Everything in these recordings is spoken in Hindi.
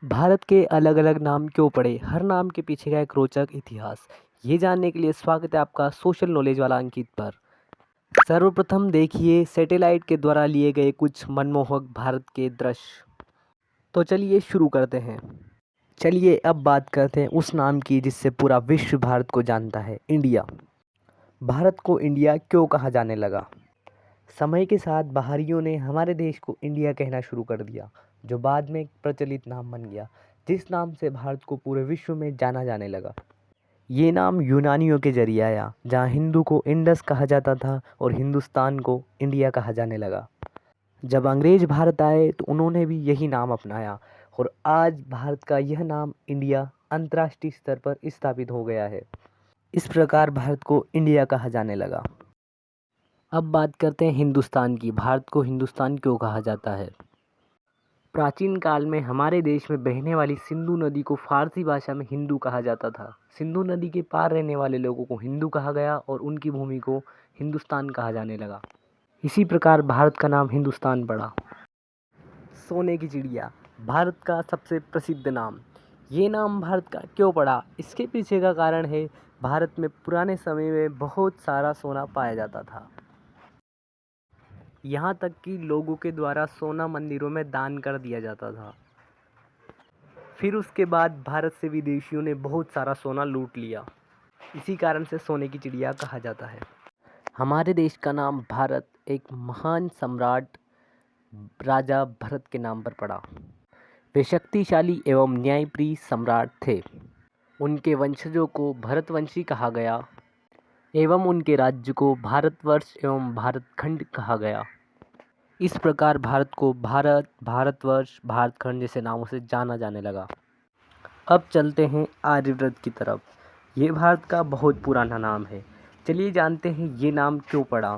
भारत के अलग अलग नाम क्यों पड़े, हर नाम के पीछे का एक रोचक इतिहास। ये जानने के लिए स्वागत है आपका सोशल नॉलेज वाला अंकित पर। सर्वप्रथम देखिए सैटेलाइट के द्वारा लिए गए कुछ मनमोहक भारत के दृश्य। तो चलिए शुरू करते हैं। चलिए अब बात करते हैं उस नाम की जिससे पूरा विश्व भारत को जानता है, इंडिया। भारत को इंडिया क्यों कहा जाने लगा? समय के साथ बाहरियों ने हमारे देश को इंडिया कहना शुरू कर दिया, जो बाद में एक प्रचलित नाम बन गया, जिस नाम से भारत को पूरे विश्व में जाना जाने लगा। ये नाम यूनानियों के जरिए आया, जहाँ हिंदू को इंडस कहा जाता था और हिंदुस्तान को इंडिया कहा जाने लगा। जब अंग्रेज भारत आए तो उन्होंने भी यही नाम अपनाया और आज भारत का यह नाम इंडिया अंतर्राष्ट्रीय स्तर पर स्थापित हो गया है। इस प्रकार भारत को इंडिया कहा जाने लगा। अब बात करते हैं हिंदुस्तान की। भारत को हिंदुस्तान क्यों कहा जाता है? प्राचीन काल में हमारे देश में बहने वाली सिंधु नदी को फारसी भाषा में हिंदू कहा जाता था। सिंधु नदी के पार रहने वाले लोगों को हिंदू कहा गया और उनकी भूमि को हिंदुस्तान कहा जाने लगा। इसी प्रकार भारत का नाम हिंदुस्तान पड़ा। सोने की चिड़िया, भारत का सबसे प्रसिद्ध नाम। ये नाम भारत का क्यों पड़ा? इसके पीछे का कारण है, भारत में पुराने समय में बहुत सारा सोना पाया जाता था। यहाँ तक कि लोगों के द्वारा सोना मंदिरों में दान कर दिया जाता था। फिर उसके बाद भारत से विदेशियों ने बहुत सारा सोना लूट लिया। इसी कारण से सोने की चिड़िया कहा जाता है। हमारे देश का नाम भारत एक महान सम्राट राजा भरत के नाम पर पड़ा। वे शक्तिशाली एवं न्यायप्रिय सम्राट थे। उनके वंशजों को भरतवंशी कहा गया एवं उनके राज्य को भारतवर्ष एवं भारतखंड कहा गया। इस प्रकार भारत को भारत, भारतवर्ष, भारतखंड जैसे नामों से जाना जाने लगा। अब चलते हैं आर्यव्रत की तरफ। ये भारत का बहुत पुराना नाम है। चलिए जानते हैं ये नाम क्यों पड़ा।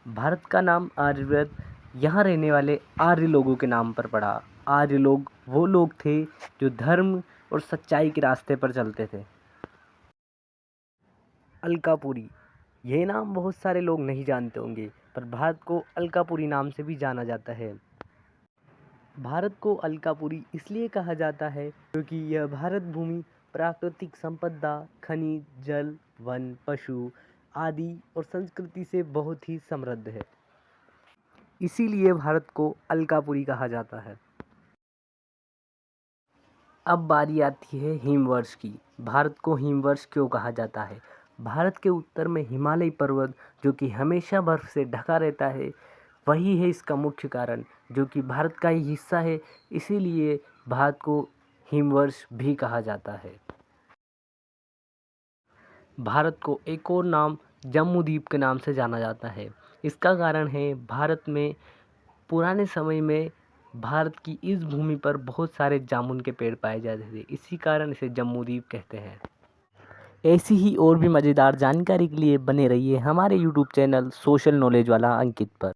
भारत का नाम आर्यव्रत यहाँ रहने वाले आर्य लोगों के नाम पर पड़ा। आर्य लोग वो लोग थे जो धर्म और सच्चाई के रास्ते पर चलते थे। अलकापुरी, यह नाम बहुत सारे लोग नहीं जानते होंगे, पर भारत को अलकापुरी नाम से भी जाना जाता है। भारत को अलकापुरी इसलिए कहा जाता है क्योंकि यह भारत भूमि प्राकृतिक संपदा, खनिज, जल, वन, पशु आदि और संस्कृति से बहुत ही समृद्ध है। इसीलिए भारत को अलकापुरी कहा जाता है। अब बारी आती है हिमवर्ष की। भारत को हिमवर्ष क्यों कहा जाता है? भारत के उत्तर में हिमालय पर्वत जो कि हमेशा बर्फ से ढका रहता है, वही है इसका मुख्य कारण, जो कि भारत का ही हिस्सा है। इसीलिए भारत को हिमवर्ष भी कहा जाता है। भारत को एक और नाम जम्बूद्वीप के नाम से जाना जाता है। इसका कारण है, भारत में पुराने समय में भारत की इस भूमि पर बहुत सारे जामुन के पेड़ पाए जाते थे। इसी कारण इसे जम्बूद्वीप कहते हैं। ऐसी ही और भी मज़ेदार जानकारी के लिए बने रहिए हमारे यूट्यूब चैनल सोशल नॉलेज वाला अंकित पर।